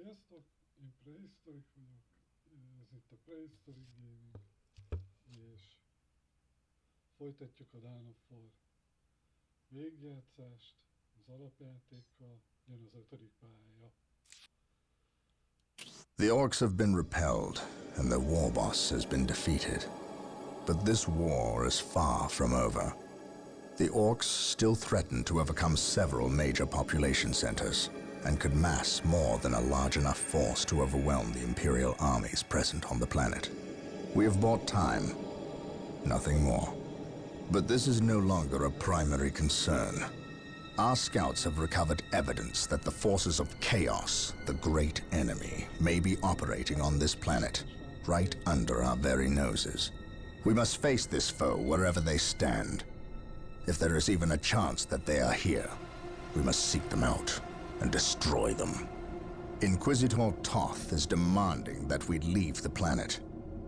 Sziasztok, én Prehistoric vagyok, ez itt a Prehistoric Gaming, és folytatjuk a Dawn of War végigjátszást az alapjátékkal, jön az 5. pálya. The orcs have been repelled, and their war boss has been defeated. But this war is far from over. The orcs still threaten to overcome several major population centers, and could mass more than a large enough force to overwhelm the Imperial armies present on the planet. We have bought time, nothing more. But this is no longer a primary concern. Our scouts have recovered evidence that the forces of chaos, the great enemy, may be operating on this planet, right under our very noses. We must face this foe wherever they stand. If there is even a chance that they are here, we must seek them out and destroy them. Inquisitor Toth is demanding that we leave the planet,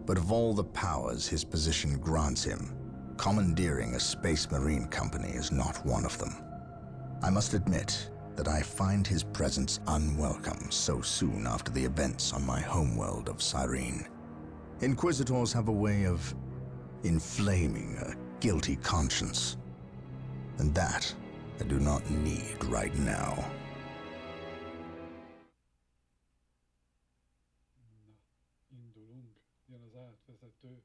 but of all the powers his position grants him, commandeering a space marine company is not one of them. I must admit that I find his presence unwelcome so soon after the events on my homeworld of Cyrene. Inquisitors have a way of inflaming a guilty conscience, and that I do not need right now. Na, indulunk, jön az átvezető.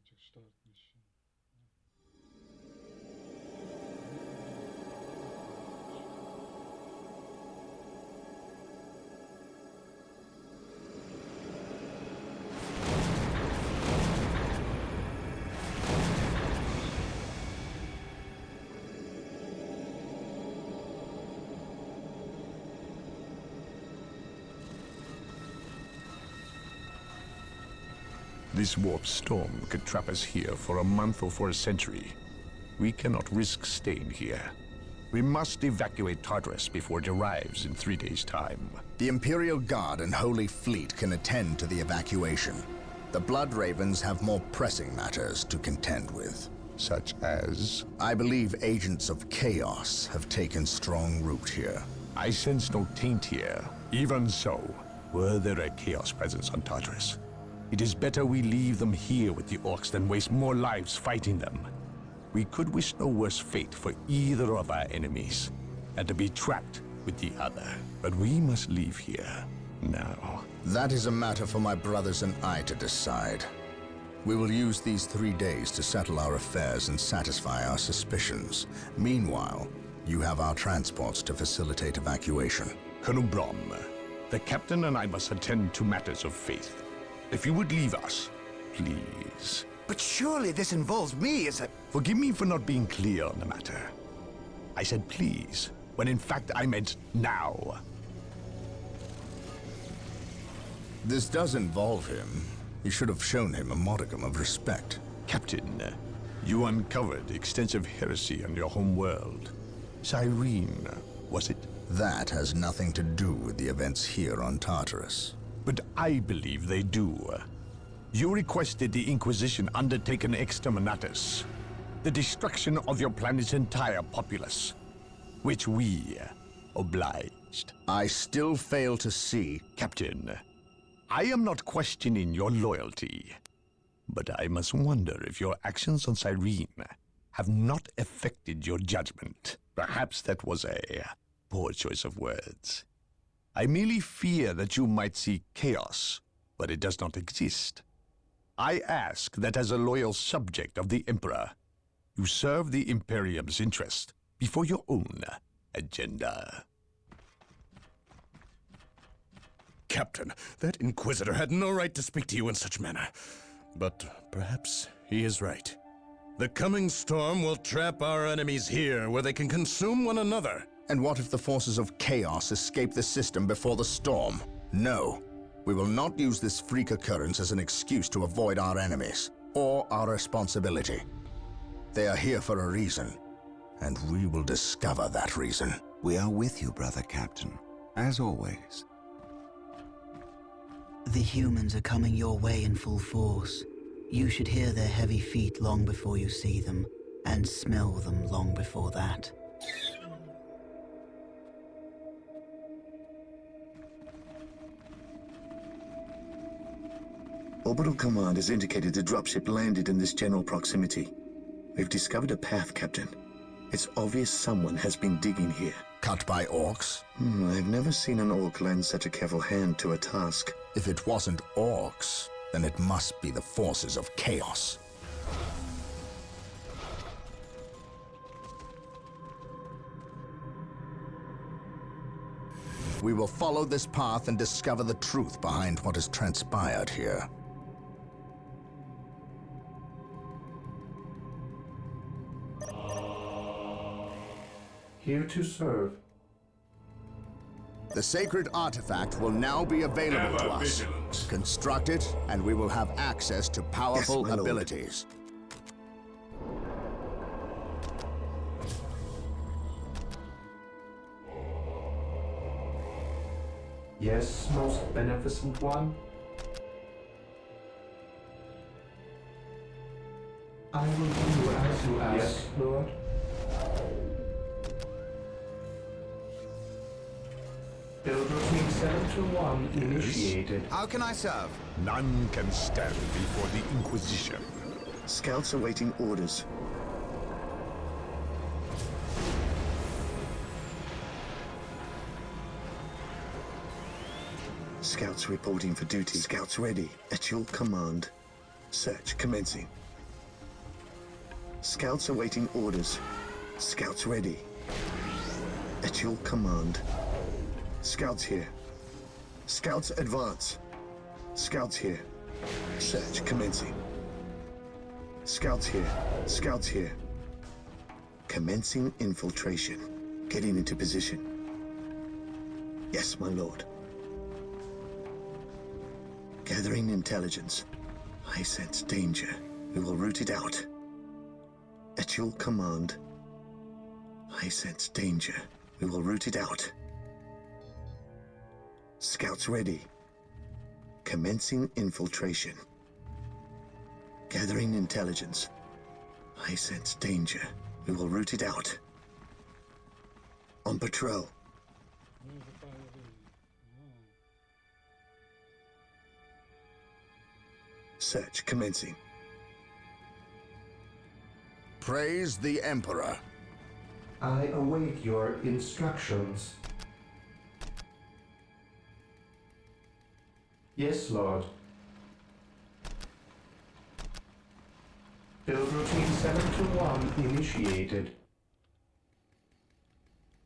Csak start mission. This warp storm could trap us here for a month or for a century. We cannot risk staying here. We must evacuate Tartarus before it arrives in 3 days' time. The Imperial Guard and Holy Fleet can attend to the evacuation. The Blood Ravens have more pressing matters to contend with. Such as? I believe agents of chaos have taken strong root here. I sense no taint here. Even so, were there a chaos presence on Tartarus, it is better we leave them here with the orcs than waste more lives fighting them. We could wish no worse fate for either of our enemies, and to be trapped with the other. But we must leave here now. That is a matter for my brothers and I to decide. We will use these 3 days to settle our affairs and satisfy our suspicions. Meanwhile, you have our transports to facilitate evacuation. Colonel Brom, the captain and I must attend to matters of faith. If you would leave us, please. But surely this involves me as a... Forgive me for not being clear on the matter. I said please, when in fact I meant now. This does involve him. You should have shown him a modicum of respect. Captain, you uncovered extensive heresy on your home world. Cyrene, was it? That has nothing to do with the events here on Tartarus. But I believe they do. You requested the Inquisition undertake an exterminatus, the destruction of your planet's entire populace, which we obliged. I still fail to see... Captain, I am not questioning your loyalty, but I must wonder if your actions on Cyrene have not affected your judgment. Perhaps that was a poor choice of words. I merely fear that you might see chaos, but it does not exist. I ask that as a loyal subject of the Emperor, you serve the Imperium's interest before your own agenda. Captain, that Inquisitor had no right to speak to you in such manner. But perhaps he is right. The coming storm will trap our enemies here where they can consume one another. And what if the forces of chaos escape the system before the storm? No. We will not use this freak occurrence as an excuse to avoid our enemies, or our responsibility. They are here for a reason, and we will discover that reason. We are with you, brother Captain, as always. The humans are coming your way in full force. You should hear their heavy feet long before you see them, and smell them long before that. Orbital Command has indicated the dropship landed in this general proximity. We've discovered a path, Captain. It's obvious someone has been digging here. Cut by orcs? I've never seen an orc lend such a careful hand to a task. If it wasn't orcs, then it must be the forces of chaos. We will follow this path and discover the truth behind what has transpired here. Here to serve. The sacred artifact will now be available to us. Vigilant. Construct it, and we will have access to powerful Yes, my lord. abilities. Yes, most beneficent one. I will do as you ask. Yes, Lord. Build routine 721 initiated. How can I serve? None can stand before the Inquisition. Scouts awaiting orders. Scouts reporting for duty. Scouts ready. At your command. Search commencing. Scouts awaiting orders. Scouts ready. At your command. Scouts here. Scouts advance. Scouts here. Search commencing. Scouts here. Scouts here. Commencing infiltration. Getting into position. Yes, my lord. Gathering intelligence. I sense danger. We will root it out. At your command. I sense danger. We will root it out. Scouts ready. Commencing infiltration. Gathering intelligence. I sense danger. We will root it out. On patrol. Where's the fire ready? Search commencing. Praise the Emperor. I await your instructions. Yes, Lord. Build routine 721 initiated.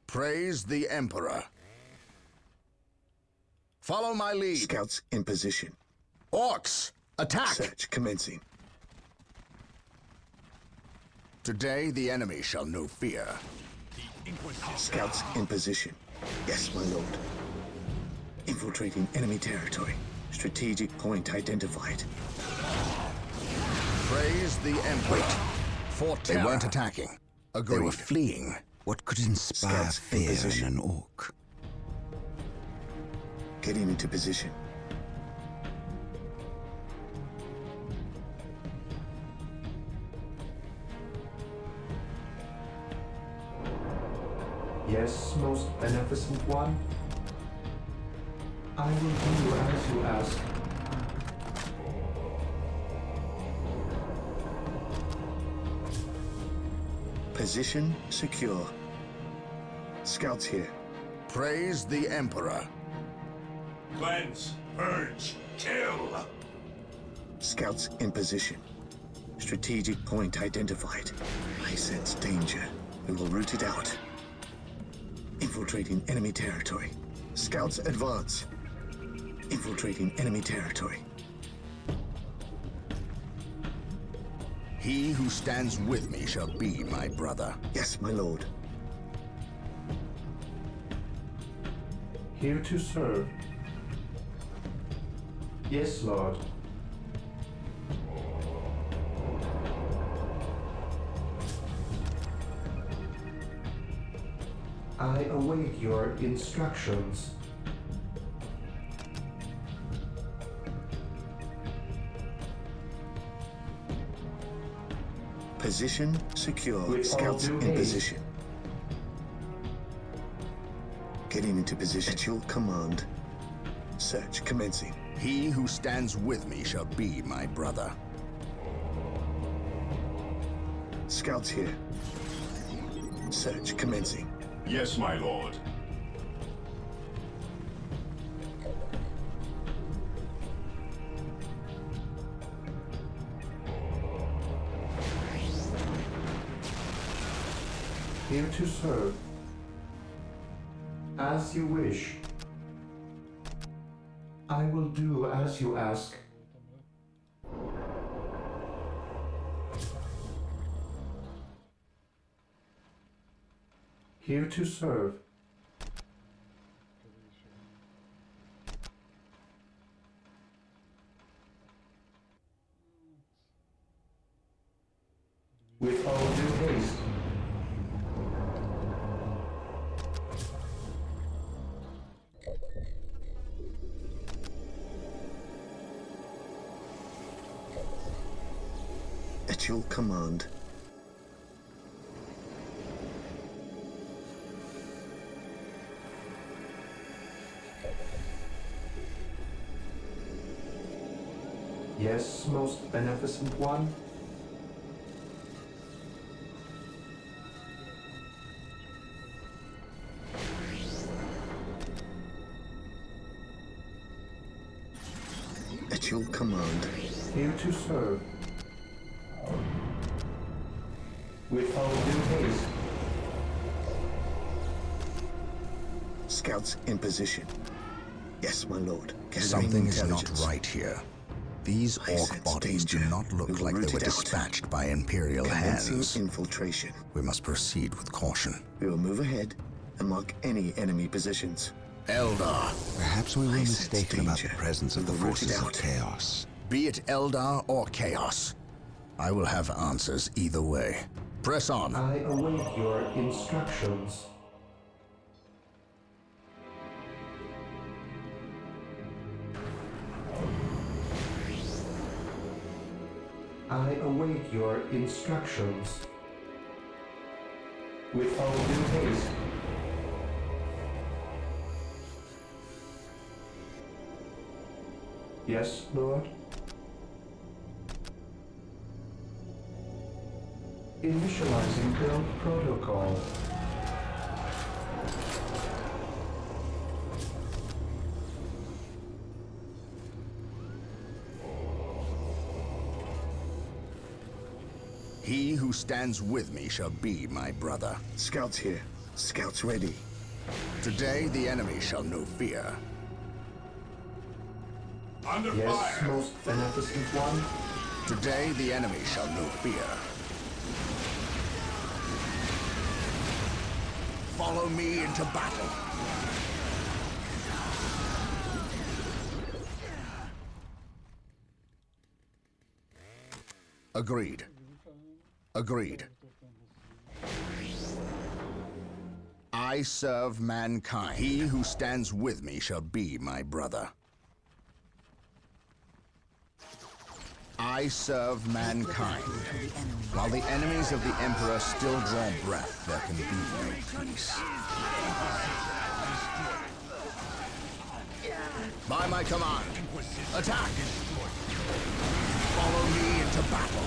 Praise the Emperor. Follow my lead. Scouts in position. Orcs, attack! Search commencing. Today the enemy shall know fear. Scouts in position. Yes, my lord. Infiltrating enemy territory. Strategic point identified. Praise the Emperor. For they weren't attacking. Agreed. They were fleeing. What could inspire Scouts in fear in position. an orc? Getting into position. Yes, most beneficent one. I will do as you ask. Position secure. Scouts here. Praise the Emperor. Cleanse, purge, kill. Scouts in position. Strategic point identified. I sense danger. We will root it out. Infiltrating enemy territory. Scouts advance. Infiltrating enemy territory. He who stands with me shall be my brother. Yes, my lord. Here to serve. Yes, Lord. I await your instructions. Position secure. With Scouts all in due haste. position. Getting into position at your command. Search commencing. He who stands with me shall be my brother. Scouts here. Search commencing. Yes, my lord. Here to serve. As you wish. I will do as you ask. Here to serve. With all due haste. At your command. Yes, most beneficent one. At your command. Here to serve. With all due haste. Scouts in position. Yes, my lord. Gathering Something is not intelligence. right here. These I orc sense bodies do danger. not We look will like root they were it out. dispatched by Imperial Commencing hands. infiltration. We must proceed with caution. We will move ahead and mark any enemy positions. Eldar. Perhaps we were I sense mistaken about the danger. presence of the We will root it forces of out. chaos. Be it Eldar or Chaos, I will have answers either way. Press on. I await your instructions. I await your instructions. With all due haste. Yes, Lord? Initializing build protocol. He who stands with me shall be my brother. Scouts here. Scouts ready. Today the enemy shall know fear. Under Yes, fire! most beneficent one. Today the enemy shall know fear. Follow me into battle. Agreed. Agreed. I serve mankind. He who stands with me shall be my brother. I serve mankind. While the enemies of the Emperor still draw breath, there can be no peace. By my command, attack! Follow me into battle.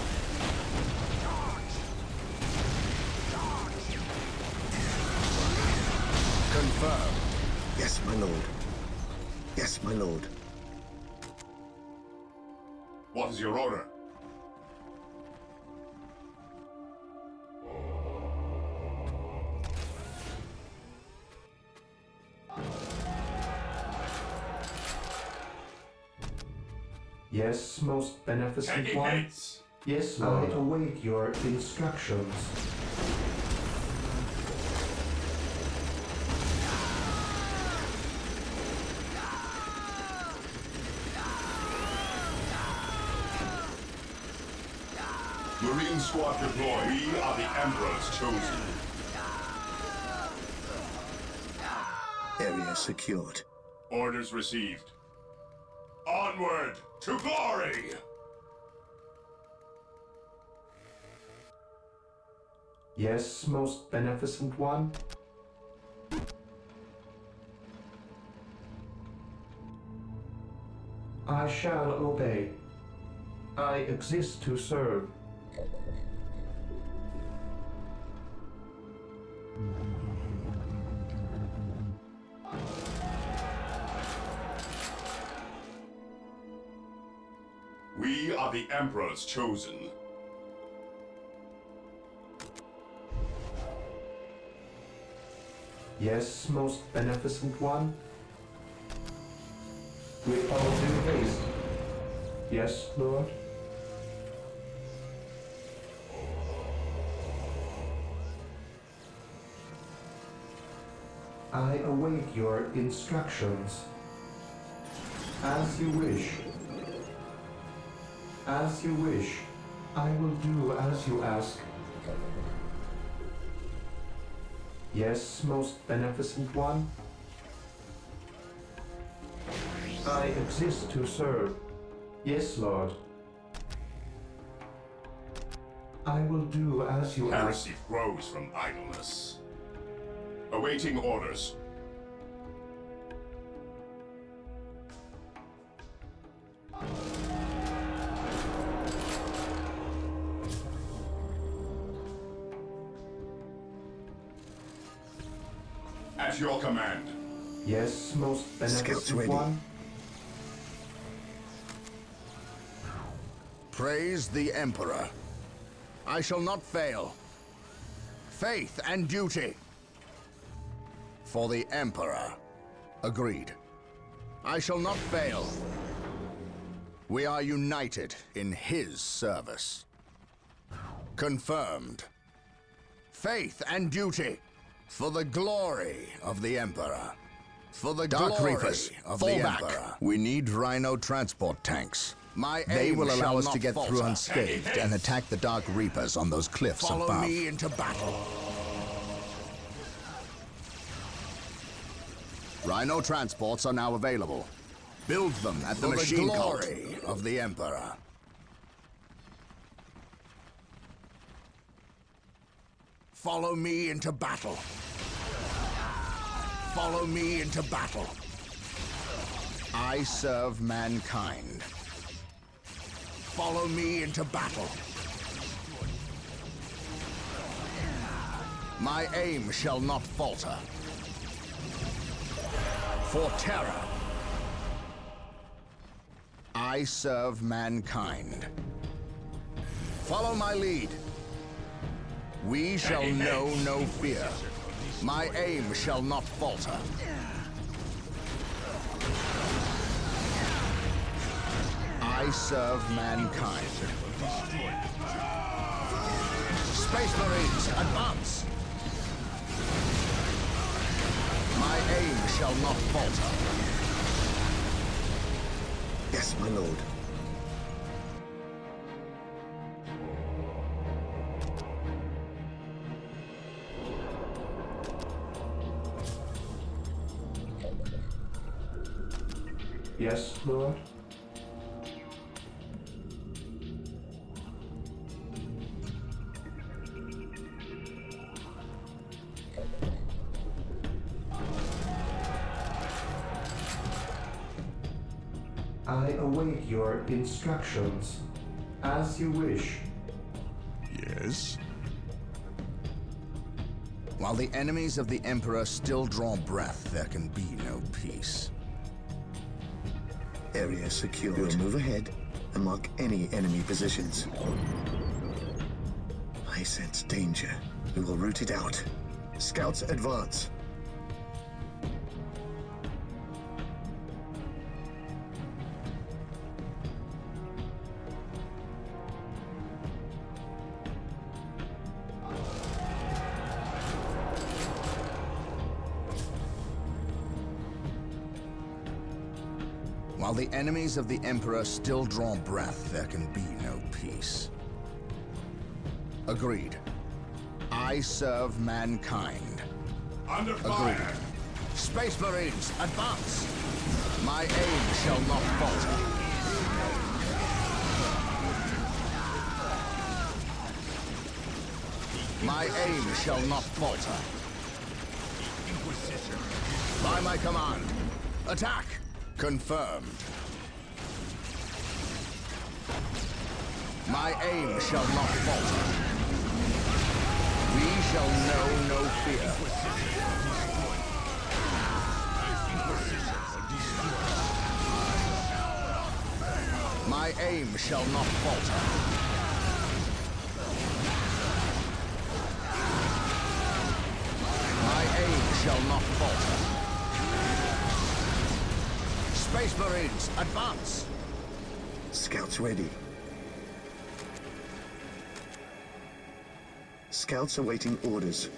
Confirm. Yes, my lord. Yes, my lord. What is your order? Yes, most beneficent Taking one. hits! Yes, Lord. I await your instructions. Marine squad deployed. We are the Emperor's chosen. Area secured. Orders received. Onward to glory! Yes, most beneficent one. I shall obey. I exist to serve. We are the Emperor's chosen. Yes, most beneficent one. With all due haste. Yes, Lord. I await your instructions. As you wish. As you wish. I will do as you ask. Yes, most beneficent one. I exist to serve. Yes, Lord. I will do as you ask. Heresy grows from idleness. Awaiting orders. At your command. Yes, most Scouts beneficent ready. one. Praise the Emperor. I shall not fail. Faith and duty. For the Emperor. Agreed. I shall not fail. We are united in his service. Confirmed. Faith and duty. For the glory of the Emperor. For the Dark glory Reapers, of fall the back. Emperor. We need Rhino transport tanks. My They aim will allow shall us not to get through falter. unscathed and attack the Dark Reapers on those cliffs Follow above. me into battle. Rhino transports are now available. Build them at the machine glory of the Emperor. Follow me into battle. Follow me into battle. I serve mankind. Follow me into battle. My aim shall not falter. For terror. I serve mankind. Follow my lead. We shall know no fear. My aim shall not falter. I serve mankind. Space Marines, advance! My aim shall not falter. Yes, my lord. Yes, Lord. I await your instructions. As you wish. Yes? While the enemies of the Emperor still draw breath, there can be no peace. Area secured. We'll move ahead and mark any enemy positions. I sense danger. We will root it out. Scouts advance. While the enemies of the Emperor still draw breath, there can be no peace. Agreed. I serve mankind. Under Agreed. fire. Space Marines, advance! My aim shall not falter. My aim shall not falter. By my command. Attack! Confirmed. My aim shall not falter. We shall know no fear. My aim shall not falter. My aim shall not falter. Space Marines, advance! Scouts ready. Scouts awaiting orders.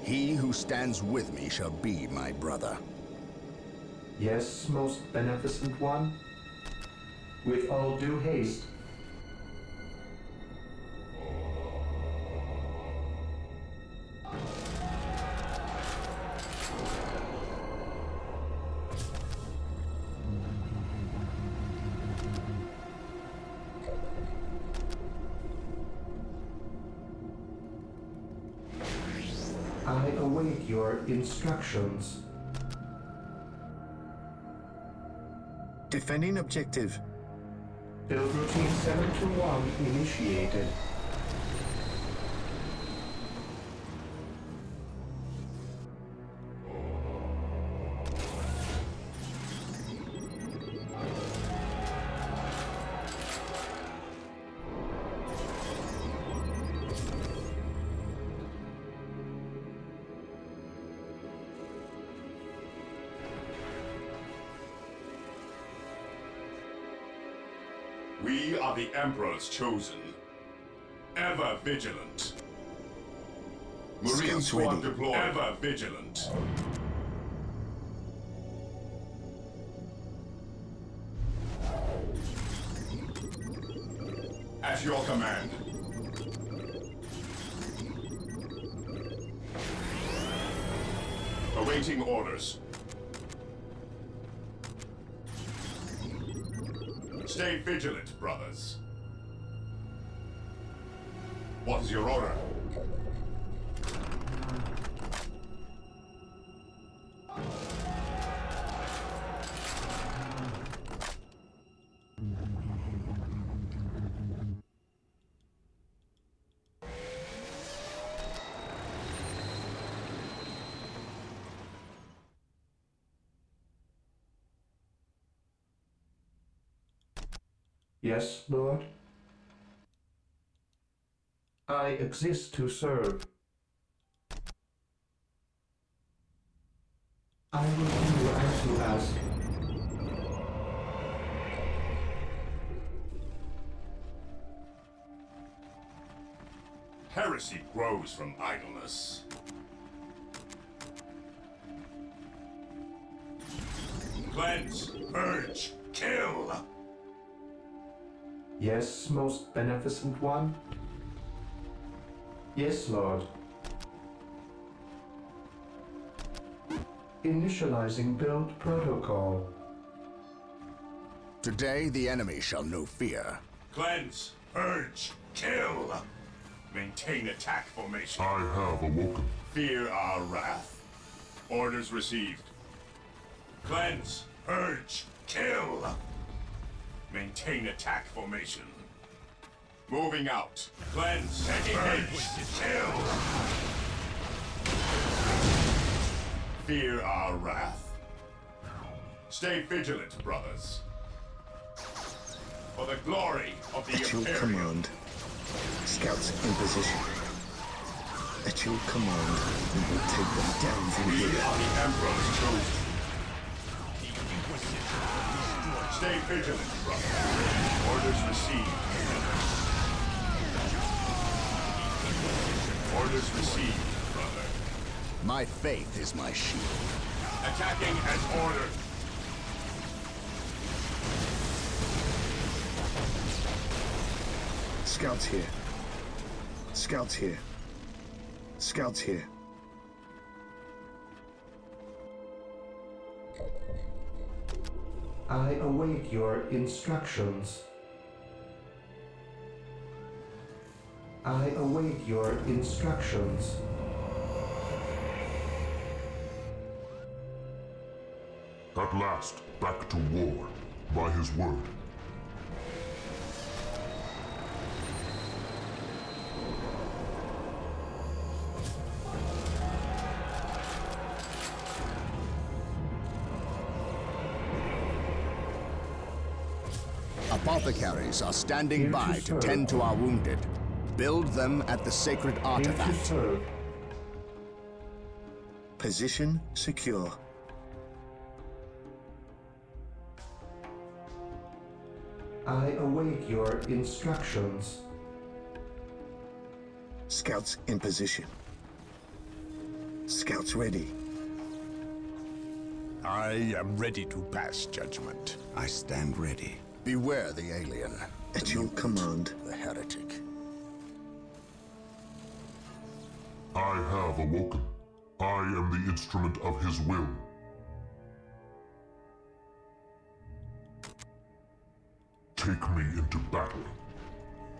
He who stands with me shall be my brother. Yes, most beneficent one. With all due haste. I await your instructions. Defending objective. Build routine 721 initiated. We are the Emperor's chosen. Ever vigilant. Marine Scouts squad ready. deployed. Ever vigilant. At your command. Awaiting orders. Stay vigilant, brothers. What is your order? Yes, Lord? I exist to serve. I will do as you ask. Heresy grows from idleness. Cleanse, purge, kill! Yes, most beneficent one? Yes, Lord. Initializing build protocol. Today the enemy shall know fear. Cleanse, purge, kill! Maintain attack formation. I have awoken. Fear our wrath. Orders received. Cleanse, purge, kill! Maintain attack formation. Moving out. Cleanse, purge, kill! Fear our wrath. Stay vigilant, brothers. For the glory of the At your Imperium. command. Scouts in position. At your command, we will take them down from We here. are the Emperor's chosen. Stay vigilant, brother. Orders received. Orders received, brother. My faith is my shield. Attacking as ordered. Scouts here. Scouts here. Scouts here. I await your instructions. I await your instructions. At last, back to war, by his word. Apothecaries are standing Here to by to serve. tend to our wounded. Build them at the sacred Here to artifact. serve. Position secure. I await your instructions. Scouts in position. Scouts ready. I am ready to pass judgment. I stand ready. Beware the alien. At the your mutant, command. The heretic. I have awoken. I am the instrument of his will. Take me into battle.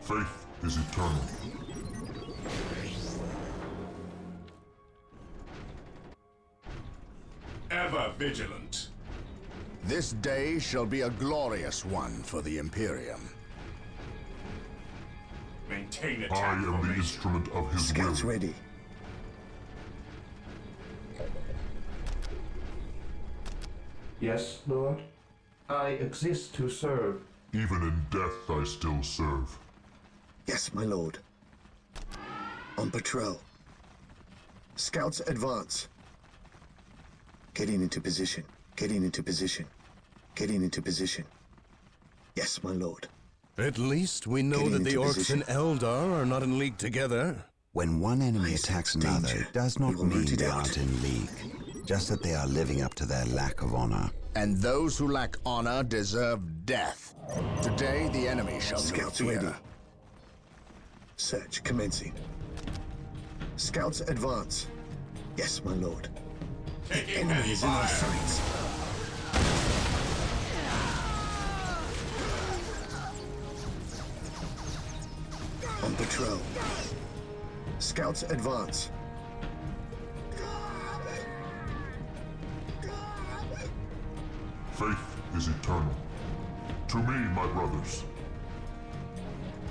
Faith is eternal. Ever vigilant. This day shall be a glorious one for the Imperium. Maintain I attack am the formation. instrument of his Scouts will. ready. Yes, Lord? I exist to serve. Even in death I still serve. Yes, my lord. On patrol. Scouts advance. Getting into position. Getting into position. Getting into position. Yes, my lord. At least we know Getting that the into orcs position. and Eldar are not in league together. When one enemy I attacks sense another, danger. it does We not will mean root it they out. aren't in league, just that they are living up to their lack of honor. And those who lack honor deserve death. Today the enemy shall know Scouts fear. ready. Search commencing. Scouts advance. Yes, my lord. Taking Enemy heavy is in our fire. sights. On patrol. Scouts advance. Faith is eternal. To me, my brothers.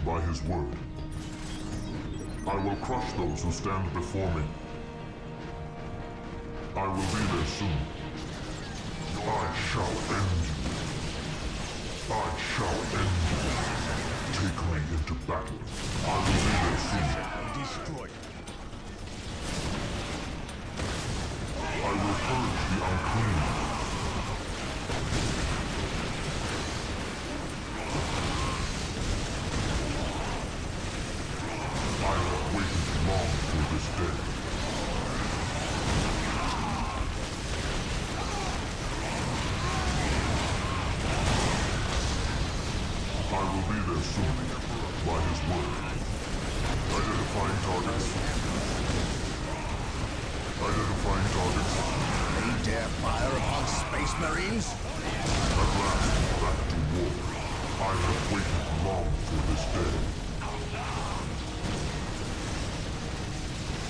By his word. I will crush those who stand before me. I will be there soon. I shall end you. I shall end you. Take me into battle. I will be there soon. Destroy. I will purge the unclean. I have waited long for this day. I will be there soon, by his word. Identifying targets. Identifying targets. They dare fire upon space marines? At last, back to war. I have waited long for this day.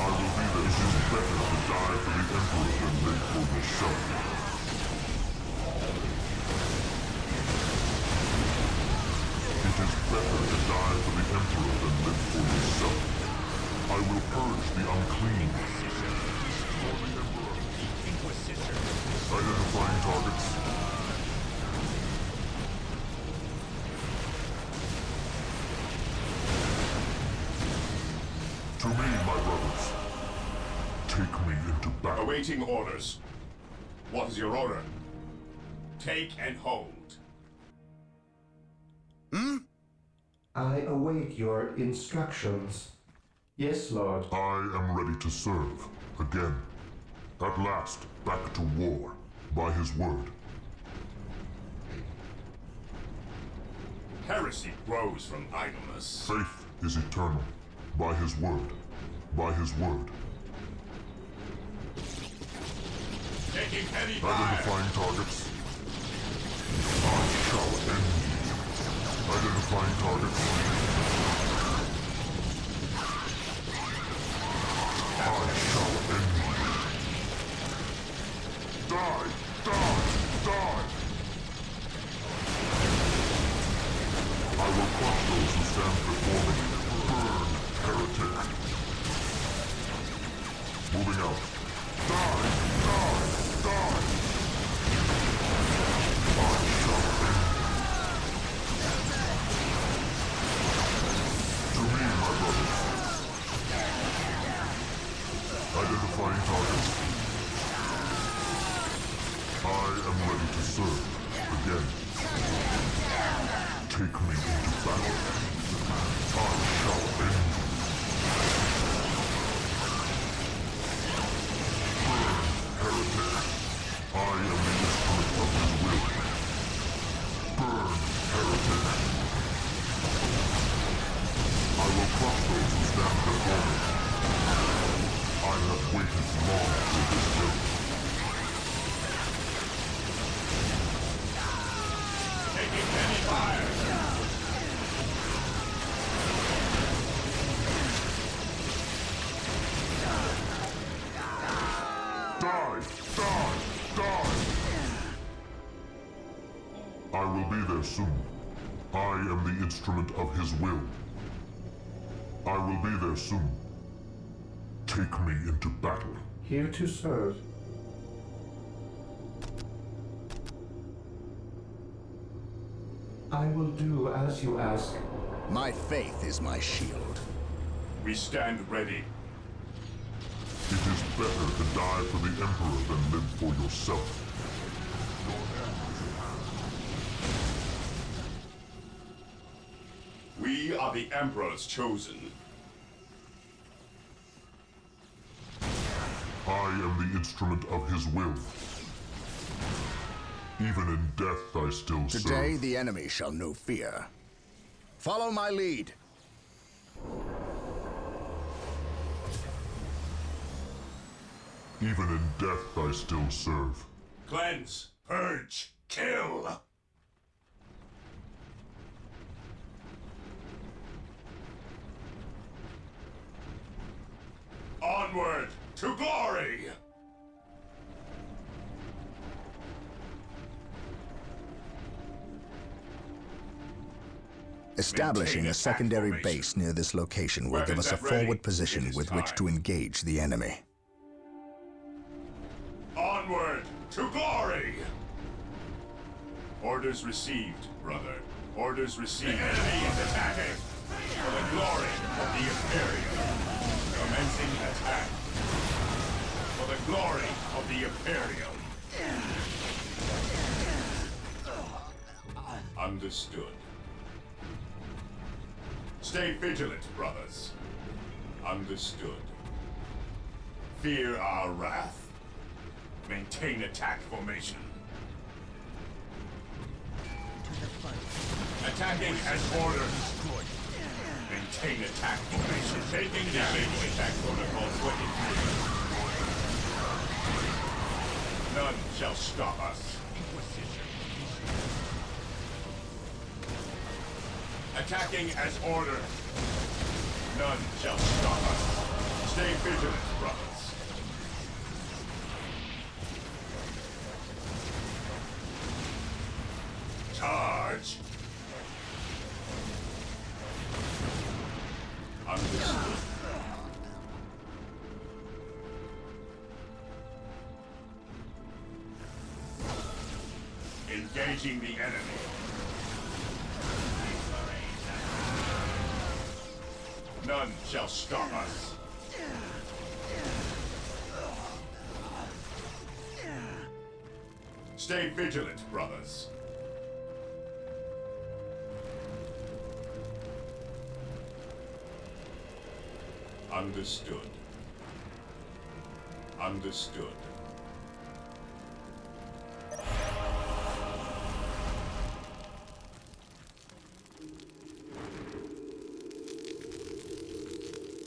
I will be there. It is better to die for the Emperor than live for yourself. It is better to die for the Emperor than live for yourself. I will purge the unclean. Identifying targets. To me, my brothers. Take me into battle. Awaiting orders. What is your order? Take and hold. I await your instructions. Yes, Lord. I am ready to serve. Again. At last, back to war. By his word. Heresy grows from idleness. Faith is eternal. By his word. By his word. Taking heavy fire. Identifying targets. I shall end you. Identifying targets. I will crush those who stand before me. Burn, heretic. Moving out. Die! Die! Die! I shall end you. To me, my brothers. Identifying targets. I am ready to serve. Again. Take me into battle. I shall end you. Burn, heretic. I am the instrument of his will. Burn, heretic. I will crush those who stand before me. I have waited long for this day. Taking heavy fire! Die! Die! Die! I will be there soon. I am the instrument of his will. I will be there soon. Take me into battle. Here to serve. I will do as you ask. My faith is my shield. We stand ready. It is better to die for the Emperor than live for yourself. We are the Emperor's chosen. I am the instrument of his will. Even in death I still serve. Today the enemy shall know fear. Follow my lead. Even in death I still serve. Cleanse, purge, kill! Onward to glory! Establishing Maintain a attack secondary formation. base near this location will give Weapons us a at ready. forward position It is with which time. to engage the enemy. Onward to glory! Orders received, brother. Orders received. The enemy is attacking! For the glory of the Imperium. Commencing attack. For the glory of the Imperium. Understood. Stay vigilant, brothers. Understood. Fear our wrath. Maintain attack formation. Attacking as ordered. Maintain attack formation. Taking damage. Attack protocol 23. None shall stop us. Attacking as ordered. None shall stop us. Stay vigilant, brothers. Charge! Understood. Engaging the enemy. None shall stop us. Stay vigilant, brothers. Understood. Understood.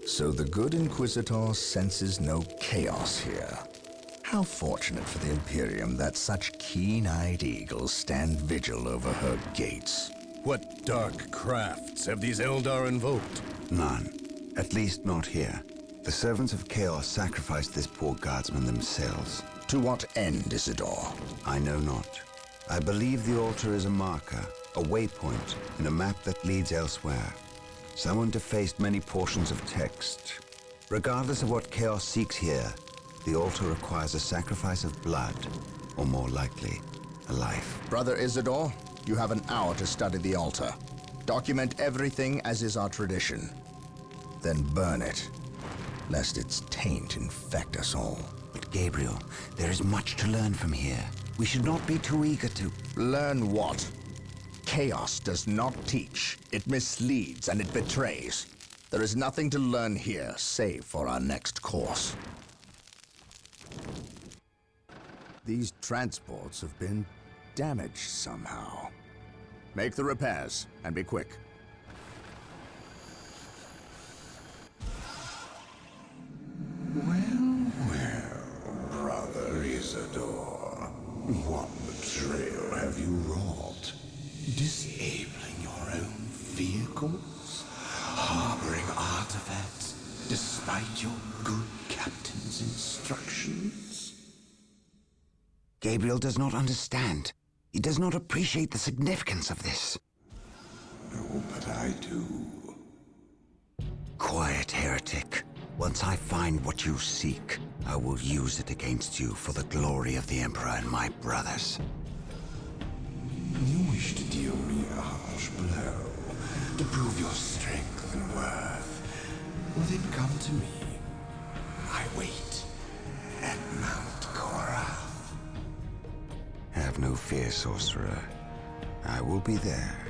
So the good Inquisitor senses no chaos here. How fortunate for the Imperium that such keen-eyed eagles stand vigil over her gates. What dark crafts have these Eldar invoked? None. At least not here. The servants of Chaos sacrificed this poor guardsman themselves. To what end, Isidore? I know not. I believe the altar is a marker, a waypoint in a map that leads elsewhere. Someone defaced many portions of text. Regardless of what Chaos seeks here, the altar requires a sacrifice of blood, or more likely, a life. Brother Isidore, you have an hour to study the altar. Document everything as is our tradition. Then burn it, lest its taint infect us all. But Gabriel, there is much to learn from here. We should not be too eager to... Learn what? Chaos does not teach. It misleads and it betrays. There is nothing to learn here, save for our next course. These transports have been damaged somehow. Make the repairs, and be quick. Well, Brother Isidore, what betrayal have you wrought? Disabling your own vehicles? Harboring artifacts despite your good captain's instructions? Gabriel does not understand. He does not appreciate the significance of this. Oh, but I do. Quiet, heretic. Once I find what you seek, I will use it against you for the glory of the Emperor and my brothers. You wish to deal me a harsh blow, to prove your strength and worth. Well, then come to me. I wait at Mount Korath. Have no fear, sorcerer. I will be there.